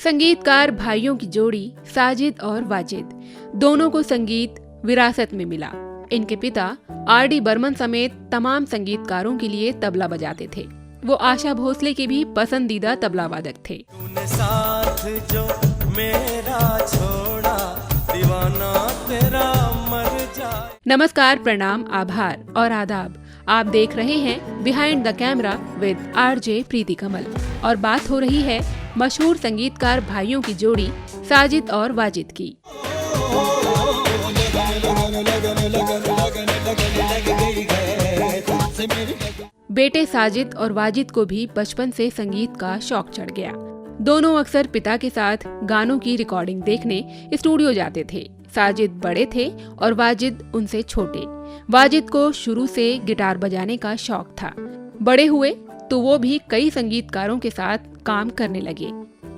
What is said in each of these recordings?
संगीतकार भाइयों की जोड़ी साजिद और वाजिद, दोनों को संगीत विरासत में मिला। इनके पिता आर.डी. बर्मन समेत तमाम संगीतकारों के लिए तबला बजाते थे। वो आशा भोसले के भी पसंदीदा तबला वादक थे। साथ जो मेरा छोड़ा, दीवाना तेरा मर जाए। नमस्कार, प्रणाम, आभार और आदाब। आप देख रहे हैं behind the camera with RJ. Preeti Kamal और बात हो रही है मशहूर संगीतकार भाइयों की जोड़ी साजिद और वाजिद की। बेटे साजिद और वाजिद को भी बचपन से संगीत का शौक चढ़ गया। दोनों अक्सर पिता के साथ गानों की रिकॉर्डिंग देखने स्टूडियो जाते थे। साजिद बड़े थे और वाजिद उनसे छोटे। वाजिद को शुरू से गिटार बजाने का शौक था। बड़े हुए तो वो भी कई संगीतकारों के साथ काम करने लगे।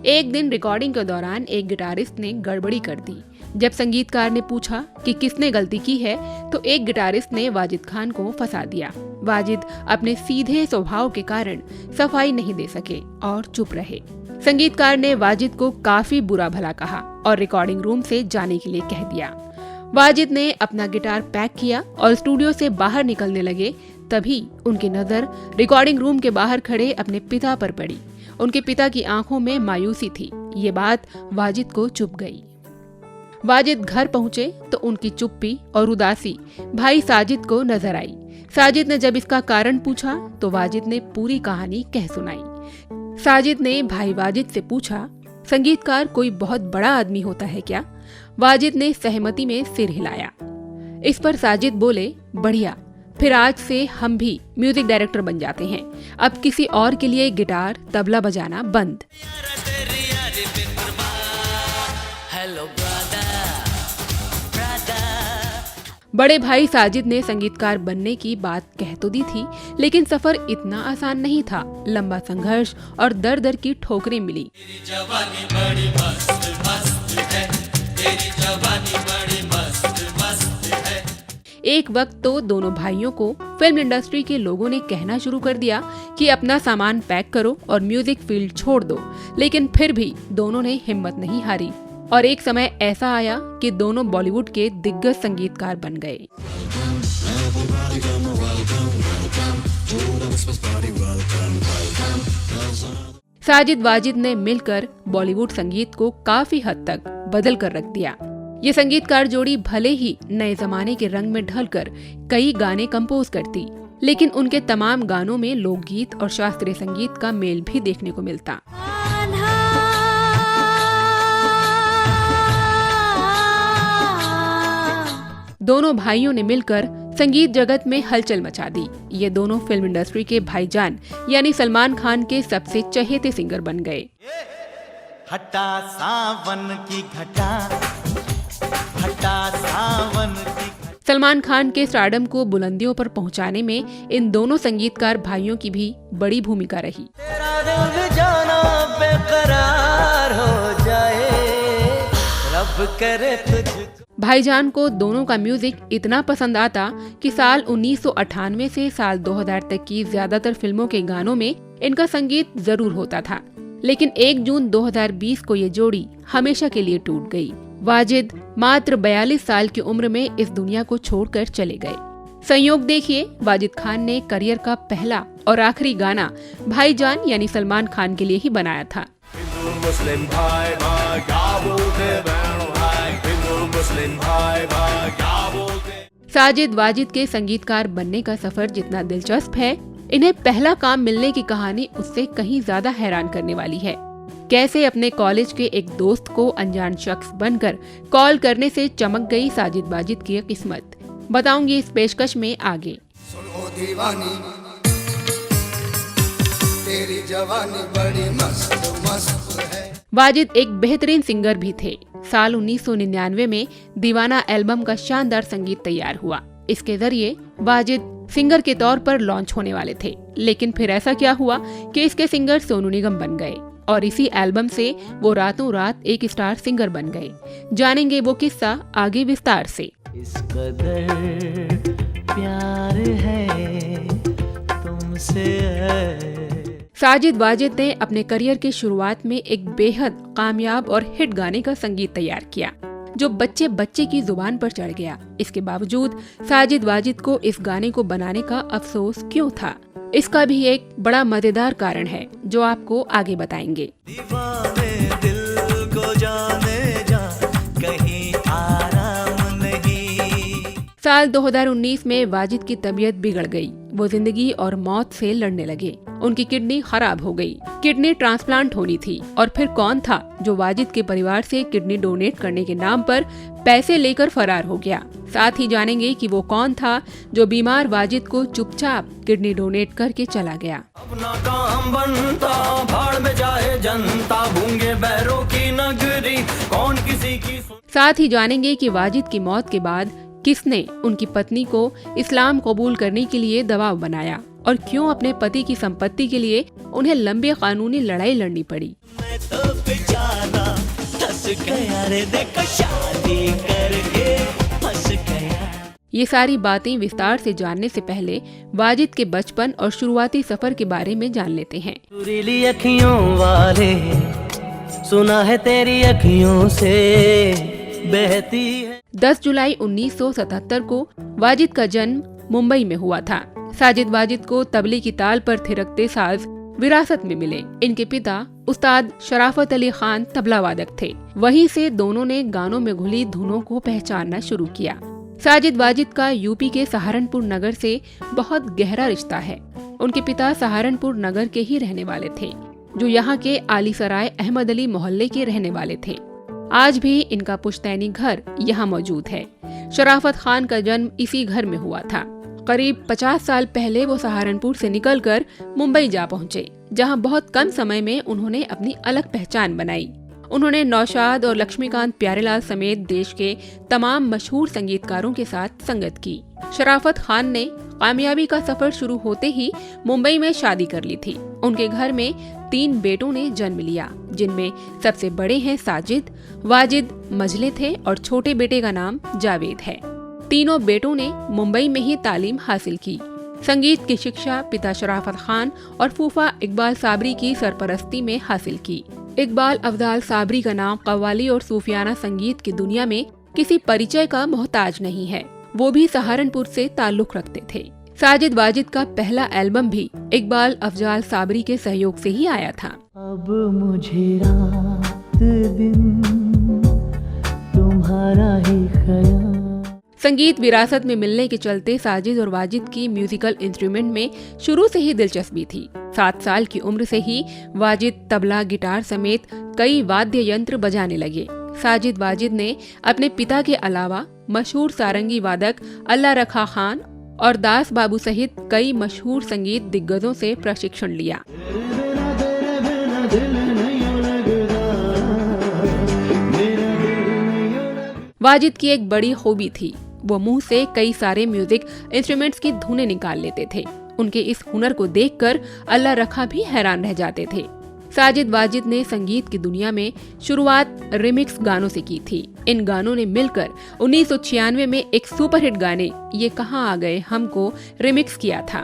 एक दिन रिकॉर्डिंग के दौरान एक गिटारिस्ट ने गड़बड़ी कर दी। जब संगीतकार ने पूछा कि किसने गलती की है, तो एक गिटारिस्ट ने वाजिद खान को फंसा दिया। वाजिद अपने सीधे स्वभाव के कारण सफाई नहीं दे सके और चुप रहे। संगीतकार ने वाजिद को काफी बुरा भला कहा और रिकॉर्डिंग रूम से जाने के लिए कह दिया। वाजिद ने अपना गिटार पैक किया और स्टूडियो से बाहर निकलने लगे। तभी उनकी नजर रिकॉर्डिंग रूम के बाहर खड़े अपने पिता पर पड़ी। उनके पिता की आंखों में मायूसी थी। ये बात वाजिद को चुभ गई। वाजिद घर पहुंचे तो उनकी चुप्पी और उदासी भाई साजिद को नजर आई। साजिद ने जब इसका कारण पूछा तो वाजिद ने पूरी कहानी कह सुनाई। साजिद ने भाई वाजिद से पूछा, संगीतकार कोई बहुत बड़ा आदमी होता है क्या? वाजिद ने सहमति में सिर हिलाया। इस पर साजिद बोले, बढ़िया, फिर आज से हम भी म्यूजिक डायरेक्टर बन जाते हैं। अब किसी और के लिए गिटार तबला बजाना बंद। बड़े भाई साजिद ने संगीतकार बनने की बात कह तो दी थी, लेकिन सफर इतना आसान नहीं था। लंबा संघर्ष और दर दर की ठोकरें मिली। एक वक्त तो दोनों भाइयों को फिल्म इंडस्ट्री के लोगों ने कहना शुरू कर दिया कि अपना सामान पैक करो और म्यूजिक फील्ड छोड़ दो, लेकिन फिर भी दोनों ने हिम्मत नहीं हारी और एक समय ऐसा आया कि दोनों बॉलीवुड के दिग्गज संगीतकार बन गए। साजिद वाजिद ने मिलकर बॉलीवुड संगीत को काफी हद तक बदल कर रख दिया। ये संगीतकार जोड़ी भले ही नए जमाने के रंग में ढलकर कई गाने कंपोज करती, लेकिन उनके तमाम गानों में लोकगीत और शास्त्रीय संगीत का मेल भी देखने को मिलता। दोनों भाइयों ने मिलकर संगीत जगत में हलचल मचा दी। ये दोनों फिल्म इंडस्ट्री के भाईजान यानी सलमान खान के सबसे चहेते सिंगर बन गए। हटा सावन की घटा, हटा सावन की। सलमान खान के स्टारडम को बुलंदियों पर पहुंचाने में इन दोनों संगीतकार भाइयों की भी बड़ी भूमिका रही। तेरा दिल जाना बेकरार हो जाए, रब करे तुझको। भाईजान को दोनों का म्यूजिक इतना पसंद आता कि साल 1998 से साल 2000 तक की ज्यादातर फिल्मों के गानों में इनका संगीत जरूर होता था। लेकिन 1 जून 2020 को ये जोड़ी हमेशा के लिए टूट गई। वाजिद मात्र 42 साल की उम्र में इस दुनिया को छोड़कर चले गए। संयोग देखिए, वाजिद खान ने करियर का पहला और आखिरी गाना भाईजान यानी सलमान खान के लिए ही बनाया था। साजिद वाजिद के संगीतकार बनने का सफर जितना दिलचस्प है, इन्हें पहला काम मिलने की कहानी उससे कहीं ज्यादा हैरान करने वाली है। कैसे अपने कॉलेज के एक दोस्त को अनजान शख्स बनकर कॉल करने से चमक गई साजिद वाजिद की किस्मत, बताऊंगी इस पेशकश में आगे। सुनो दीवानी, तेरी जवानी बड़ी मस्त मस्त है। वाजिद एक बेहतरीन सिंगर भी थे। साल 1999 में दीवाना एल्बम का शानदार संगीत तैयार हुआ। इसके जरिए वाजिद सिंगर के तौर पर लॉन्च होने वाले थे, लेकिन फिर ऐसा क्या हुआ कि इसके सिंगर सोनू निगम बन गए और इसी एल्बम से वो रातों रात एक स्टार सिंगर बन गए। जानेंगे वो किस्सा आगे विस्तार से। इस कदर प्यार है तुमसे है। साजिद वाजिद ने अपने करियर की शुरुआत में एक बेहद कामयाब और हिट गाने का संगीत तैयार किया जो बच्चे बच्चे की जुबान पर चढ़ गया। इसके बावजूद साजिद वाजिद को इस गाने को बनाने का अफसोस क्यों था, इसका भी एक बड़ा मजेदार कारण है जो आपको आगे बताएंगे। दीवाने दिल को जाने जा, कहीं आराम नहीं। साल 2019 में वाजिद की तबीयत बिगड़ गई। वो जिंदगी और मौत से लड़ने लगे। उनकी किडनी खराब हो गई। किडनी ट्रांसप्लांट होनी थी और फिर कौन था जो वाजिद के परिवार से किडनी डोनेट करने के नाम पर पैसे लेकर फरार हो गया। साथ ही जानेंगे कि वो कौन था जो बीमार वाजिद को चुपचाप किडनी डोनेट करके चला गया। अपना काम बनता, भाड़ में जाए जनता, गूंगे बैरों की नगरी, कौन किसी की। साथ ही जानेंगे कि वाजिद की मौत के बाद किसने उनकी पत्नी को इस्लाम कबूल करने के लिए दबाव बनाया और क्यों अपने पति की संपत्ति के लिए उन्हें लंबी कानूनी लड़ाई लड़नी पड़ी। मैं तो बेचारा फंस गया रे, देखो शादी करके फंस गया। ये सारी बातें विस्तार से जानने से पहले वाजिद के बचपन और शुरुआती सफर के बारे में जान लेते हैं। सुरीली अखियों वाले, सुना है तेरी अखियों से बहती है। 10 जुलाई 1977 को वाजिद का जन्म मुंबई में हुआ था। साजिद वाजिद को तबले की ताल पर थिरकते साज विरासत में मिले। इनके पिता उस्ताद शराफत अली खान तबला वादक थे। वहीं से दोनों ने गानों में घुली धुनों को पहचानना शुरू किया। साजिद वाजिद का यूपी के सहारनपुर नगर से बहुत गहरा रिश्ता है। उनके पिता सहारनपुर नगर के ही रहने वाले थे, जो यहाँ के आलीसराय अहमद अली मोहल्ले के रहने वाले थे। आज भी इनका पुश्तैनी घर यहाँ मौजूद है। शराफत खान का जन्म इसी घर में हुआ था। करीब 50 साल पहले वो सहारनपुर से निकलकर मुंबई जा पहुँचे, जहाँ बहुत कम समय में उन्होंने अपनी अलग पहचान बनाई। उन्होंने नौशाद और लक्ष्मीकांत प्यारेलाल समेत देश के तमाम मशहूर संगीतकारों के साथ संगत की। शराफत खान ने कामयाबी का सफर शुरू होते ही मुंबई में शादी कर ली थी। उनके घर में 3 बेटों ने जन्म लिया, जिनमें सबसे बड़े हैं साजिद, वाजिद मझले थे और छोटे बेटे का नाम जावेद है। तीनों बेटों ने मुंबई में ही तालीम हासिल की। संगीत की शिक्षा पिता शराफत खान और फूफा इकबाल साबरी की सरपरस्ती में हासिल की। इकबाल अफजाल साबरी का नाम कव्वाली और सूफियाना संगीत की दुनिया में किसी परिचय का मोहताज नहीं है। वो भी सहारनपुर से ताल्लुक रखते थे। साजिद वाजिद का पहला एल्बम भी इकबाल अफजाल साबरी के सहयोग से ही आया था। अब मुझे रात दिन तुम्हारा ही ख्याल। संगीत विरासत में मिलने के चलते साजिद और वाजिद की म्यूजिकल इंस्ट्रूमेंट में शुरू से ही दिलचस्पी थी। 7 साल की उम्र से ही वाजिद तबला, गिटार समेत कई वाद्य यंत्र बजाने लगे। साजिद वाजिद ने अपने पिता के अलावा मशहूर सारंगी वादक अल्लाह रखा खान और दास बाबू सहित कई मशहूर संगीत दिग्गजों से प्रशिक्षण लिया। वाजिद की एक बड़ी खूबी थी, वो मुंह से कई सारे म्यूजिक इंस्ट्रूमेंट्स की धुनें निकाल लेते थे। उनके इस हुनर को देखकर अल्लाह रखा भी हैरान रह जाते थे। साजिद वाजिद ने संगीत की दुनिया में शुरुआत रिमिक्स गानों से की थी। इन गानों ने मिलकर 1996 में एक सुपरहिट गाने ये कहाँ आ गए हमको रिमिक्स किया था।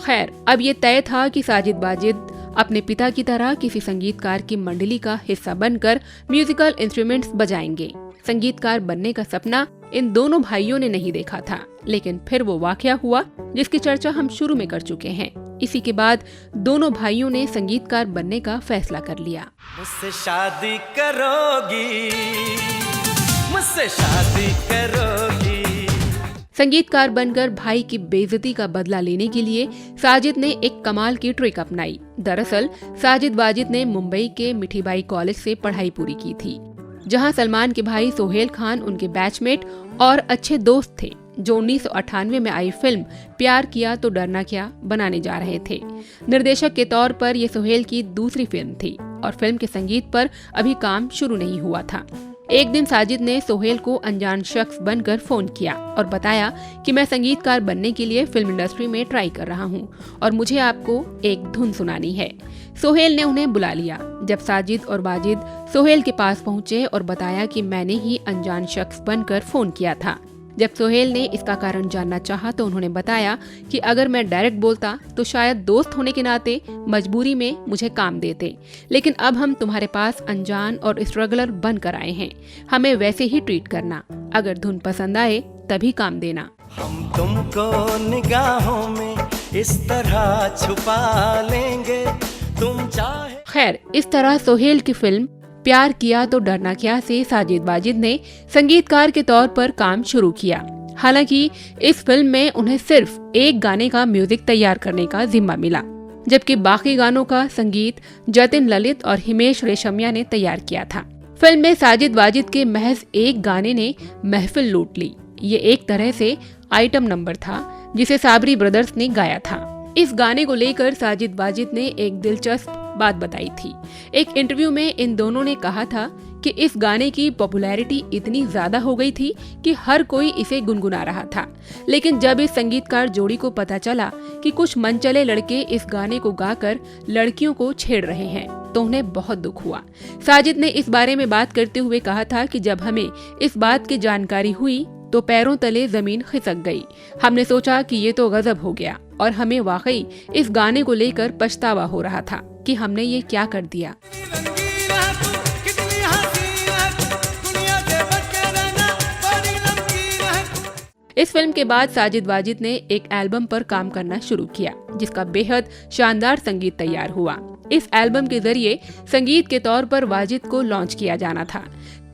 खैर, अब ये तय था कि साजिद वाजिद अपने पिता की तरह किसी संगीतकार की मंडली का हिस्सा बनकर म्यूजिकल इंस्ट्रूमेंट्स बजाएंगे। संगीतकार बनने का सपना इन दोनों भाइयों ने नहीं देखा था, लेकिन फिर वो वाकया हुआ जिसकी चर्चा हम शुरू में कर चुके हैं। इसी के बाद दोनों भाइयों ने संगीतकार बनने का फैसला कर लिया। मुझसे शादी करोगी, मुझसे शादी करोगी। संगीतकार बनकर भाई की बेइज्जती का बदला लेने के लिए साजिद ने एक कमाल की ट्रिक अपनाई। दरअसल साजिद वाजिद ने मुंबई के मिठीबाई कॉलेज से पढ़ाई पूरी की थी, जहां सलमान के भाई सोहेल खान उनके बैचमेट और अच्छे दोस्त थे, जो 1998 में आई फिल्म प्यार किया तो डरना क्या बनाने जा रहे थे। निर्देशक के तौर पर यह सोहेल की दूसरी फिल्म थी और फिल्म के संगीत पर अभी काम शुरू नहीं हुआ था। एक दिन साजिद ने सोहेल को अनजान शख्स बनकर फोन किया और बताया कि मैं संगीतकार बनने के लिए फिल्म इंडस्ट्री में ट्राई कर रहा हूं और मुझे आपको एक धुन सुनानी है। सोहेल ने उन्हें बुला लिया। जब साजिद और वाजिद सोहेल के पास पहुंचे और बताया कि मैंने ही अनजान शख्स बनकर फोन किया था, जब सोहेल ने इसका कारण जानना चाहा तो उन्होंने बताया कि अगर मैं डायरेक्ट बोलता तो शायद दोस्त होने के नाते मजबूरी में मुझे काम देते, लेकिन अब हम तुम्हारे पास अनजान और स्ट्रगलर बन कर आए हैं, हमें वैसे ही ट्रीट करना, अगर धुन पसंद आए तभी काम देना। हम तुमको निगाहों में इस तरह छुपा लेंगे, तुम चाहे। खैर, इस तरह सोहेल की फिल्म प्यार किया तो डरना क्या से साजिद वाजिद ने संगीतकार के तौर पर काम शुरू किया। हालांकि इस फिल्म में उन्हें सिर्फ एक गाने का म्यूजिक तैयार करने का जिम्मा मिला, जबकि बाकी गानों का संगीत जतिन ललित और हिमेश रेशमिया ने तैयार किया था। फिल्म में साजिद वाजिद के महज एक गाने ने महफिल लूट ली। ये एक तरह से आइटम नंबर था जिसे साबरी ब्रदर्स ने गाया था। इस गाने को लेकर साजिद वाजिद ने एक दिलचस्प बात बताई थी। एक इंटरव्यू में इन दोनों ने कहा था कि इस गाने की पॉपुलैरिटी इतनी ज्यादा हो गई थी कि हर कोई इसे गुनगुना रहा था, लेकिन जब इस संगीतकार जोड़ी को पता चला कि कुछ मनचले लड़के इस गाने को गाकर लड़कियों को छेड़ रहे हैं तो उन्हें बहुत दुख हुआ। साजिद ने इस बारे में बात करते हुए कहा था कि जब हमें इस बात की जानकारी हुई तो पैरों तले जमीन खिसक गई। हमने सोचा कि ये तो गजब हो गया और हमें वाकई इस गाने को लेकर पछतावा हो रहा था कि हमने ये क्या कर दिया। इस फिल्म के बाद साजिद वाजिद ने एक एल्बम पर काम करना शुरू किया जिसका बेहद शानदार संगीत तैयार हुआ। इस एल्बम के जरिए संगीत के तौर पर वाजिद को लॉन्च किया जाना था।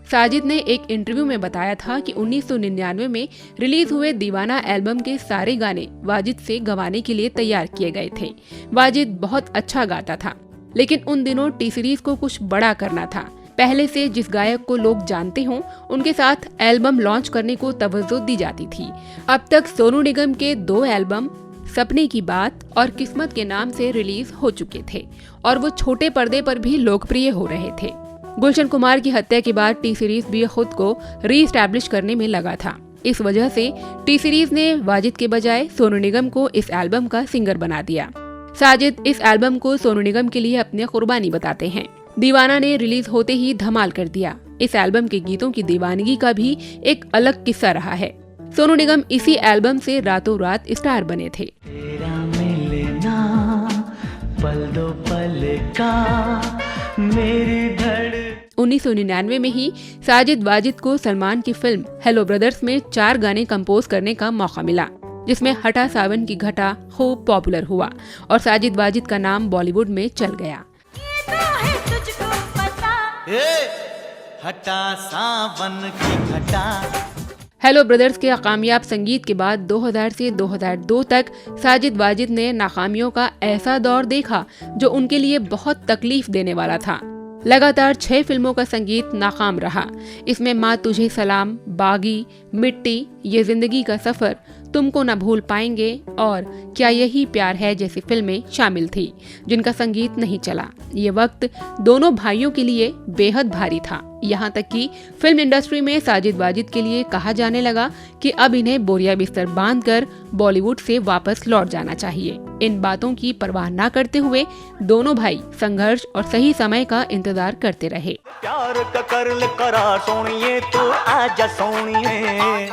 साजिद ने एक इंटरव्यू में बताया था कि 1999 में रिलीज हुए दीवाना एल्बम के सारे गाने वाजिद से गवाने के लिए तैयार किए गए थे। वाजिद बहुत अच्छा गाता था, लेकिन उन दिनों टी सीरीज को कुछ बड़ा करना था। पहले से जिस गायक को लोग जानते हों उनके साथ एल्बम लॉन्च करने को तवज्जो दी जाती थी। अब तक सोनू निगम के 2 एल्बम सपने की बात और किस्मत के नाम से रिलीज हो चुके थे और वो छोटे पर्दे पर भी लोकप्रिय हो रहे थे। गुलशन कुमार की हत्या के बाद टी सीरीज भी खुद को रीस्टैब्लिश करने में लगा था। इस वजह से टी सीरीज ने वाजिद के बजाय सोनू निगम को इस एल्बम का सिंगर बना दिया। साजिद इस एल्बम को सोनू निगम के लिए अपनी कुर्बानी बताते हैं। दीवाना ने रिलीज होते ही धमाल कर दिया। इस एल्बम के गीतों की दीवानगी का भी एक अलग किस्सा रहा है। सोनू निगम इसी एल्बम से रातों रात स्टार बने थे। तेरा मिलना पल दो पल का मेरी 1999 में ही साजिद वाजिद को सलमान की फिल्म हेलो ब्रदर्स में 4 गाने कंपोज करने का मौका मिला, जिसमें हटा सावन की घटा खूब पॉपुलर हुआ और साजिद वाजिद का नाम बॉलीवुड में चल गया। हटा सावन की घटा। हेलो ब्रदर्स के कामयाब संगीत के बाद 2000 से 2002 तक साजिद वाजिद ने नाकामियों का ऐसा दौर देखा जो उनके लिए बहुत तकलीफ देने वाला था। लगातार 6 फिल्मों का संगीत नाकाम रहा। इसमें माँ तुझे सलाम, बागी, मिट्टी, ये जिंदगी का सफर, तुमको न भूल पाएंगे और क्या यही प्यार है जैसी फिल्में शामिल थी, जिनका संगीत नहीं चला। ये वक्त दोनों भाइयों के लिए बेहद भारी था। यहाँ तक कि फिल्म इंडस्ट्री में साजिद वाजिद के लिए कहा जाने लगा कि अब इन्हें बोरिया बिस्तर बांधकर बॉलीवुड से वापस लौट जाना चाहिए। इन बातों की परवाह न करते हुए दोनों भाई संघर्ष और सही समय का इंतजार करते रहे। प्यार का करल करा सोनिए तो आजा सोनिए।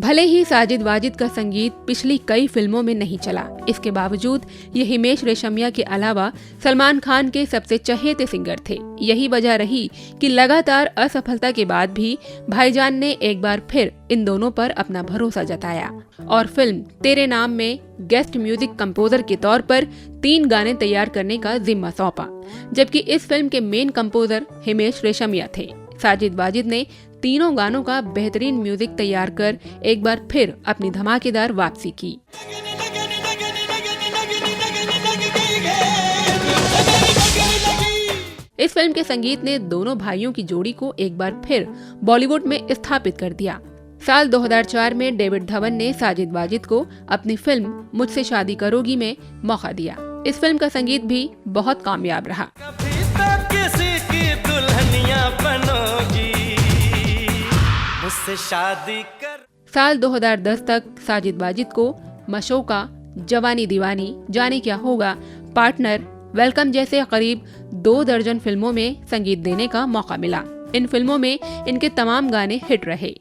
भले ही साजिद वाजिद का संगीत पिछली कई फिल्मों में नहीं चला, इसके बावजूद ये हिमेश रेशमिया के अलावा सलमान खान के सबसे चहेते सिंगर थे। यही वजह रही कि लगातार असफलता के बाद भी भाईजान ने एक बार फिर इन दोनों पर अपना भरोसा जताया और फिल्म तेरे नाम में गेस्ट म्यूजिक कंपोजर के तौर पर 3 गाने तैयार करने का जिम्मा सौंपा, जबकि इस फिल्म के मेन कंपोजर हिमेश रेशमिया थे। साजिद वाजिद ने तीनों गानों का बेहतरीन म्यूजिक तैयार कर एक बार फिर अपनी धमाकेदार वापसी की। इस फिल्म के संगीत ने दोनों भाइयों की जोड़ी को एक बार फिर बॉलीवुड में स्थापित कर दिया। साल 2004 में डेविड धवन ने साजिद वाजिद को अपनी फिल्म मुझसे शादी करोगी में मौका दिया। इस फिल्म का संगीत भी बहुत कामयाब रहा। मुझसे शादी कर। साल 2010 तक साजिद वाजिद को मशोका, जवानी दीवानी, जाने क्या होगा, पार्टनर, वेलकम जैसे करीब 2 दर्जन फिल्मों में संगीत देने का मौका मिला। इन फिल्मों में इनके तमाम गाने हिट रहे।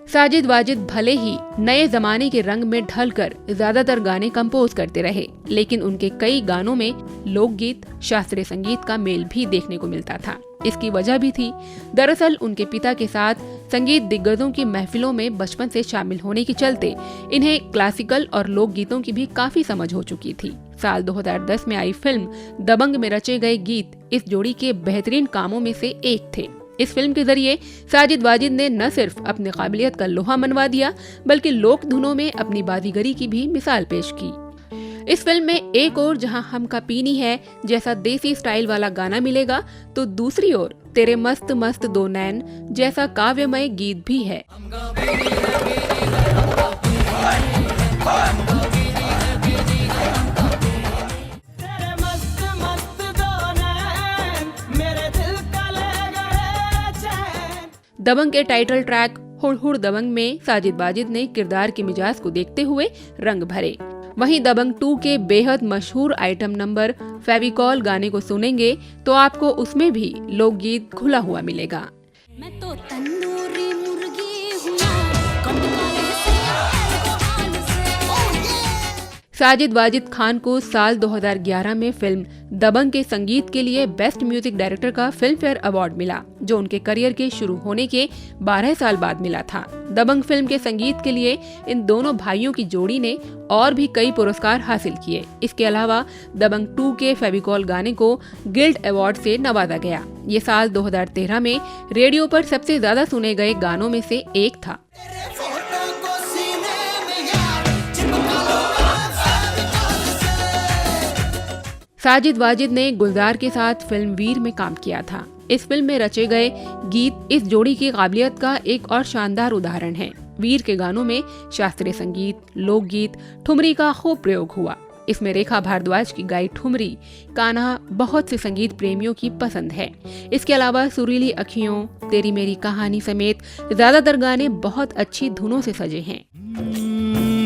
साजिद वाजिद भले ही नए जमाने के रंग में ढलकर ज्यादातर गाने कंपोज करते रहे, लेकिन उनके कई गानों में लोकगीत, शास्त्रीय संगीत का मेल भी देखने को मिलता था। इसकी वजह भी थी। दरअसल उनके पिता के साथ संगीत दिग्गजों की महफिलों में बचपन से शामिल होने के चलते इन्हें क्लासिकल और लोकगीतों की भी काफी समझ हो चुकी थी। साल 2010 में आई फिल्म दबंग में रचे गए गीत इस जोड़ी के बेहतरीन कामों में से एक थे। इस फिल्म के जरिए साजिद वाजिद ने न सिर्फ अपनी काबिलियत का लोहा मनवा दिया, बल्कि लोक धुनों में अपनी बाजीगरी की भी मिसाल पेश की। इस फिल्म में एक ओर जहां हम का पीनी है जैसा देसी स्टाइल वाला गाना मिलेगा, तो दूसरी ओर तेरे मस्त मस्त दो नैन जैसा काव्यमय गीत भी है। दबंग के टाइटल ट्रैक हुड़ हुड़ दबंग में साजिद वाजिद ने किरदार के मिजाज को देखते हुए रंग भरे। वहीं दबंग 2 के बेहद मशहूर आइटम नंबर फेविकॉल गाने को सुनेंगे तो आपको उसमें भी लोकगीत घुला हुआ मिलेगा। मैं तो तंदूरी मुर्गी हूँ, साजिद वाजिद खान को साल 2011 में फिल्म दबंग के संगीत के लिए बेस्ट म्यूजिक डायरेक्टर का फिल्म फेयर अवार्ड मिला, जो उनके करियर के शुरू होने के 12 साल बाद मिला था। दबंग फिल्म के संगीत के लिए इन दोनों भाइयों की जोड़ी ने और भी कई पुरस्कार हासिल किए। इसके अलावा दबंग 2 के फेविकॉल गाने को गिल्ड अवार्ड से नवाजा गया। ये साल 2013 में रेडियो पर सबसे ज्यादा सुने गए गानों में से एक था। साजिद वाजिद ने गुलजार के साथ फिल्म वीर में काम किया था। इस फिल्म में रचे गए गीत इस जोड़ी की काबिलियत का एक और शानदार उदाहरण है। वीर के गानों में शास्त्रीय संगीत, लोकगीत, ठुमरी का खूब प्रयोग हुआ। इसमें रेखा भारद्वाज की गाई ठुमरी कान्हा बहुत से संगीत प्रेमियों की पसंद है। इसके अलावा सुरीली अखियों, तेरी मेरी कहानी समेत ज्यादातर गाने बहुत अच्छी धुनों से सजे हैं।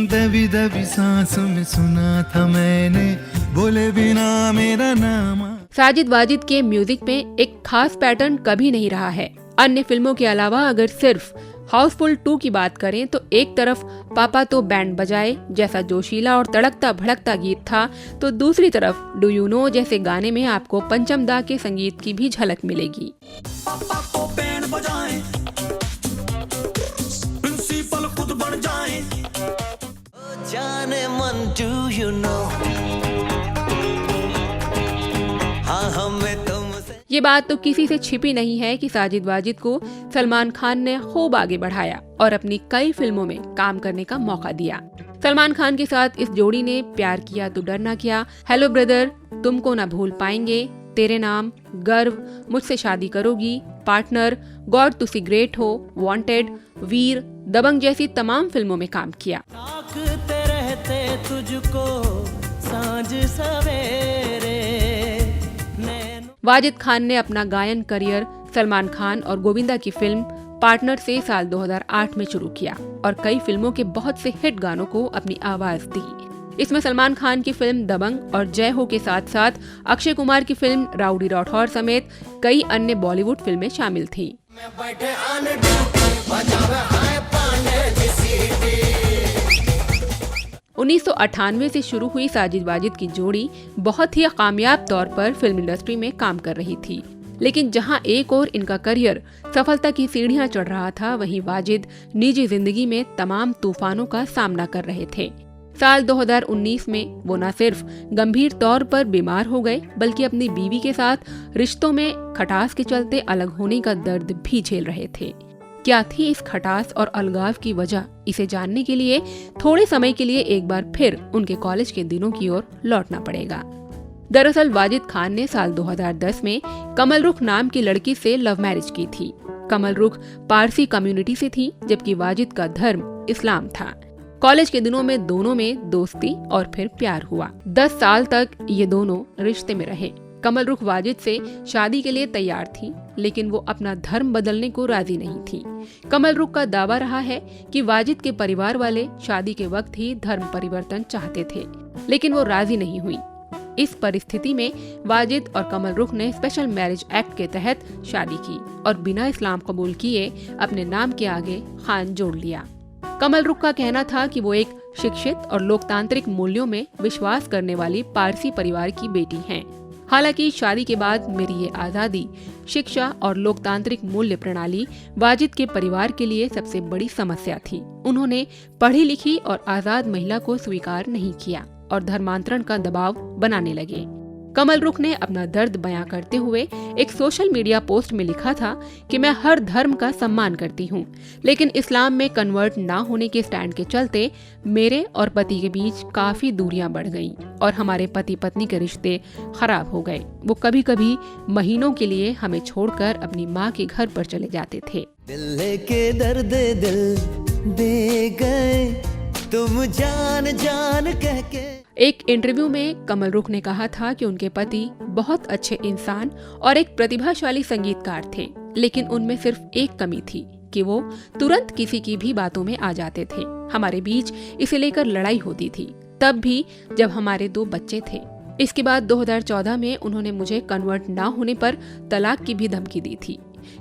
दबी दबी सांसों में सुना था मैंने, बोले बिना मेरा नाम। साजिद वाजिद के म्यूजिक में एक खास पैटर्न कभी नहीं रहा है। अन्य फिल्मों के अलावा अगर सिर्फ हाउसफुल 2 की बात करें तो एक तरफ पापा तो बैंड बजाए जैसा जोशीला और तड़कता भड़कता गीत था, तो दूसरी तरफ डू यू नो जैसे गाने में आपको पंचम दा के संगीत की भी झलक मिलेगी। पापा को बैंड बजाएं, प्रिंसिपल खुद बन जाएं, जाने मन डू यू नो, हाँ हमें तुमसे। ये बात तो किसी से छिपी नहीं है कि साजिद वाजिद को सलमान खान ने खूब आगे बढ़ाया और अपनी कई फिल्मों में काम करने का मौका दिया। सलमान खान के साथ इस जोड़ी ने प्यार किया तो डरना क्या, हेलो ब्रदर, तुमको ना भूल पाएंगे, तेरे नाम, गर्व, मुझसे शादी करोगी, पार्टनर, गॉड तुसी ग्रेट हो, वांटेड, वीर, दबंग जैसी तमाम फिल्मों में काम किया। रहते तुझको सांझ सवेरे। वाजिद खान ने अपना गायन करियर सलमान खान और गोविंदा की फिल्म पार्टनर से साल 2008 में शुरू किया और कई फिल्मों के बहुत से हिट गानों को अपनी आवाज दी। इसमें सलमान खान की फिल्म दबंग और जय हो के साथ साथ अक्षय कुमार की फिल्म राउडी राठौर समेत कई अन्य बॉलीवुड फिल्में शामिल थीं। 1998 से शुरू हुई साजिद वाजिद की जोड़ी बहुत ही कामयाब तौर पर फिल्म इंडस्ट्री में काम कर रही थी, लेकिन जहां एक ओर इनका करियर सफलता की सीढ़ियां चढ़ रहा था, वहीं वाजिद निजी जिंदगी में तमाम तूफानों का सामना कर रहे थे। साल 2019 में वो न सिर्फ गंभीर तौर पर बीमार हो गए, बल्कि अपनी बीवी के साथ रिश्तों में खटास के चलते अलग होने का दर्द भी झेल रहे थे। क्या थी इस खटास और अलगाव की वजह, इसे जानने के लिए थोड़े समय के लिए एक बार फिर उनके कॉलेज के दिनों की ओर लौटना पड़ेगा। दरअसल वाजिद खान ने साल 2010 में कमल रुख नाम की लड़की से लव मैरिज की थी। कमल रुख पारसी कम्युनिटी से थी, जबकि वाजिद का धर्म इस्लाम था। कॉलेज के दिनों में दोनों में दोस्ती और फिर प्यार हुआ। 10 साल तक ये दोनों रिश्ते में रहे। कमल रुख वाजिद से शादी के लिए तैयार थी लेकिन वो अपना धर्म बदलने को राजी नहीं थी। कमल रुख का दावा रहा है कि वाजिद के परिवार वाले शादी के वक्त ही धर्म परिवर्तन चाहते थे, लेकिन वो राजी नहीं हुई। इस परिस्थिति में वाजिद और कमल रुख ने स्पेशल मैरिज एक्ट के तहत शादी की और बिना इस्लाम कबूल किए अपने नाम के आगे खान जोड़ लिया। कमल रुख का कहना था कि वो एक शिक्षित और लोकतांत्रिक मूल्यों में विश्वास करने वाली पारसी परिवार की बेटी हैं। हालांकि शादी के बाद मेरी ये आज़ादी, शिक्षा और लोकतांत्रिक मूल्य प्रणाली वाजिद के परिवार के लिए सबसे बड़ी समस्या थी। उन्होंने पढ़ी लिखी और आज़ाद महिला को स्वीकार नहीं किया और धर्मांतरण का दबाव बनाने लगे। कमल रुख ने अपना दर्द बयां करते हुए एक सोशल मीडिया पोस्ट में लिखा था कि मैं हर धर्म का सम्मान करती हूँ, लेकिन इस्लाम में कन्वर्ट ना होने के स्टैंड के चलते मेरे और पति के बीच काफी दूरियां बढ़ गईं और हमारे पति पत्नी के रिश्ते खराब हो गए। वो कभी कभी महीनों के लिए हमें छोड़कर अपनी माँ के घर पर चले जाते थे। दिल के दर्द दिल दे गए तुम जान जान कह के। एक इंटरव्यू में कमल रुख ने कहा था कि उनके पति बहुत अच्छे इंसान और एक प्रतिभाशाली संगीतकार थे, लेकिन उनमें सिर्फ एक कमी थी कि वो तुरंत किसी की भी बातों में आ जाते थे। हमारे बीच इसे लेकर लड़ाई होती थी, तब भी जब हमारे 2 बच्चे थे। इसके बाद 2014 में उन्होंने मुझे कन्वर्ट ना होने पर तलाक की भी धमकी दी थी।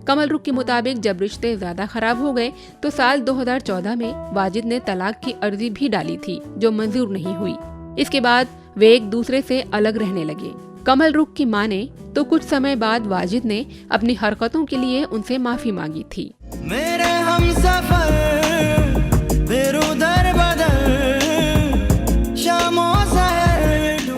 कमल रुख के मुताबिक जब रिश्ते ज्यादा खराब हो गए तो साल 2014 में वाजिद ने तलाक की अर्जी भी डाली थी, जो मंजूर नहीं हुई। इसके बाद वे एक दूसरे से अलग रहने लगे। कमल रुख की माने तो कुछ समय बाद वाजिद ने अपनी हरकतों के लिए उनसे माफी मांगी थी। मेरे हमसफर बेरुदर बदल शामों सहर।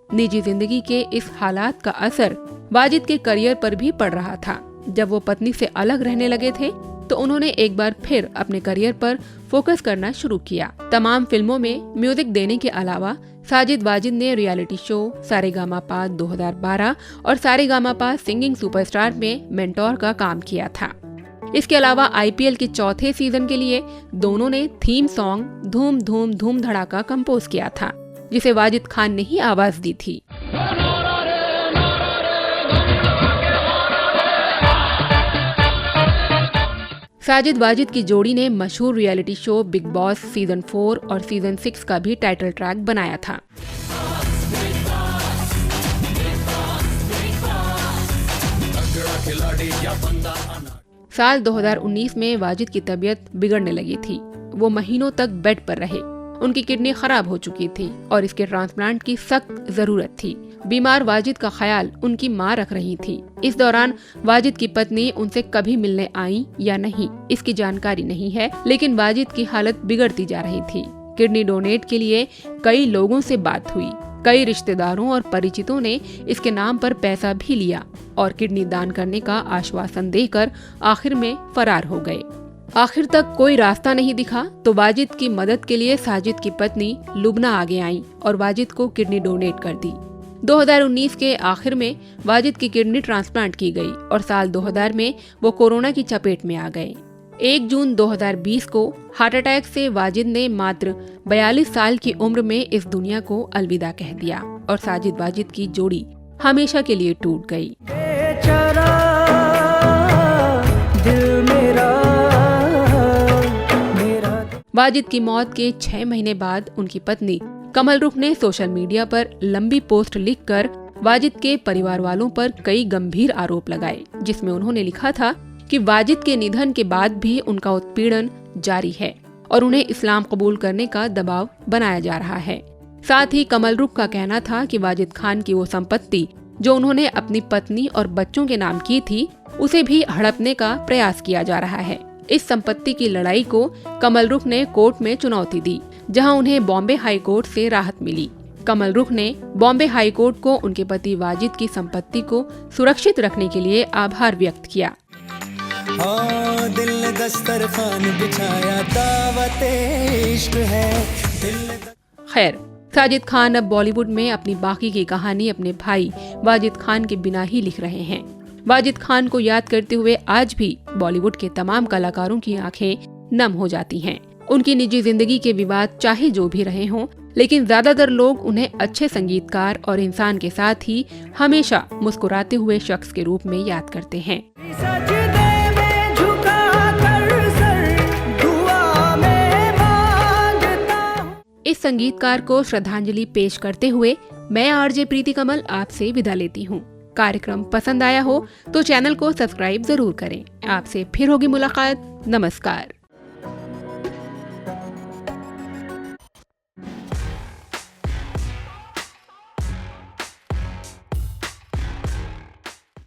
निजी जिंदगी के इस हालात का असर वाजिद के करियर पर भी पड़ रहा था। जब वो पत्नी से अलग रहने लगे थे तो उन्होंने एक बार फिर अपने करियर पर फोकस करना शुरू किया। तमाम फिल्मों में म्यूजिक देने के अलावा साजिद वाजिद ने रियलिटी शो सारेगामापा 2012 और सारेगामापा सिंगिंग सुपरस्टार में मेंटोर का काम किया था। इसके अलावा IPL के 4थे सीजन के लिए दोनों ने थीम सॉन्ग धूम धूम धूम धड़ाका कंपोज किया था, जिसे वाजिद खान ने ही आवाज दी थी। साजिद वाजिद की जोड़ी ने मशहूर reality show big boss season 4 और सीजन 6 का भी टाइटल ट्रैक बनाया था। साल 2019 में वाजिद की तबीयत बिगड़ने लगी थी। वो महीनों तक बेड पर रहे। उनकी किडनी खराब हो चुकी थी और इसके ट्रांसप्लांट की सख्त जरूरत थी। बीमार वाजिद का ख्याल उनकी मां रख रही थी। इस दौरान वाजिद की पत्नी उनसे कभी मिलने आई या नहीं, इसकी जानकारी नहीं है, लेकिन वाजिद की हालत बिगड़ती जा रही थी। किडनी डोनेट के लिए कई लोगों से बात हुई। कई रिश्तेदारों और परिचितों ने इसके नाम पर पैसा भी लिया और किडनी दान करने का आश्वासन देकर आखिर में फरार हो गए। आखिर तक कोई रास्ता नहीं दिखा तो वाजिद की मदद के लिए साजिद की पत्नी लुबना आगे आई और वाजिद को किडनी डोनेट कर दी। 2019 के आखिर में वाजिद की किडनी ट्रांसप्लांट की गई और साल 2000 में वो कोरोना की चपेट में आ गए। 1 जून 2020 को हार्ट अटैक से वाजिद ने मात्र 42 साल की उम्र में इस दुनिया को अलविदा कह दिया और साजिद वाजिद की जोड़ी हमेशा के लिए टूट गई। वाजिद की मौत के 6 महीने बाद उनकी पत्नी कमल रुख ने सोशल मीडिया पर लंबी पोस्ट लिखकर वाजिद के परिवार वालों पर कई गंभीर आरोप लगाए, जिसमें उन्होंने लिखा था कि वाजिद के निधन के बाद भी उनका उत्पीड़न जारी है और उन्हें इस्लाम कबूल करने का दबाव बनाया जा रहा है। साथ ही कमल रुख का कहना था कि वाजिद खान की वो संपत्ति जो उन्होंने अपनी पत्नी और बच्चों के नाम की थी, उसे भी हड़पने का प्रयास किया जा रहा है। इस संपत्ति की लड़ाई को कमल रुख ने कोर्ट में चुनौती दी, जहां उन्हें बॉम्बे हाई कोर्ट से राहत मिली। कमल रुख ने बॉम्बे हाई कोर्ट को उनके पति वाजिद की संपत्ति को सुरक्षित रखने के लिए आभार व्यक्त किया। दिल ने दस्तरखान बिछाया, दावत इश्क है। खैर, साजिद खान अब बॉलीवुड में अपनी बाकी की कहानी अपने भाई वाजिद खान के बिना ही लिख रहे हैं। वाजिद खान को याद करते हुए आज भी बॉलीवुड के तमाम कलाकारों की आंखें नम हो जाती हैं। उनकी निजी जिंदगी के विवाद चाहे जो भी रहे हों, लेकिन ज्यादातर लोग उन्हें अच्छे संगीतकार और इंसान के साथ ही हमेशा मुस्कुराते हुए शख्स के रूप में याद करते हैं। इस संगीतकार को श्रद्धांजलि पेश करते हुए मैं आरजे प्रीति कमल आपसे विदा लेती हूँ। कार्यक्रम पसंद आया हो तो चैनल को सब्सक्राइब जरूर करें। आपसे फिर होगी मुलाकात। नमस्कार।